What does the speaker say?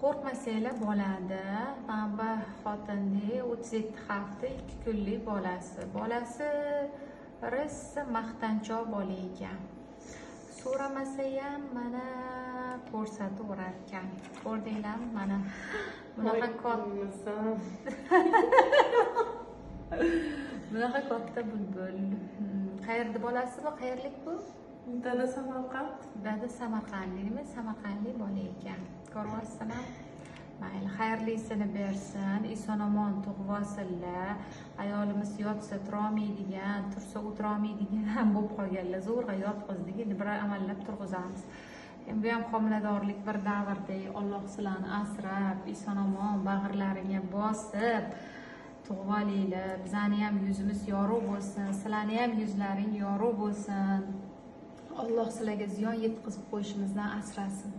Qo'rqmasanglar bo'ladi. Mana bu xotinning 37 hafta 2 kunlik bolasi rosa maqtanchoq bola ekan. So'ramasa ham mana ko'rsataverar ekan. Ko'rdinglarmi? Mana bunaqa bunaqa katta bulbul. Qayerda bolasi bu? Qayerlik bu? Dada Samarqand. Dada Samarqandlikmi? Samarqandlik bola ekan. Ko'ryapsizmi? Mayli, xayrlisini bersin. Eson-omon tug'ib olsinlar. Ayolimiz yotsa turolmaydigan, tursa o'tirolmaydigan bo'lib qolganlar. Zo'rg'a yotqizdik, endi bir amallab turg'izamiz. Bu ham homiladorlik bir davrda. Alloh sizlarni asrab, eson-omon bag'irlaringga bosib tug'ib olinglar. Bizani ham yuzimiz yorug' bo'lsin, sizlarni ham yuzlaring yorug' bo'lsin. Alloh sizlarga ziyon yetkazib qo'yishimizdan asrasin.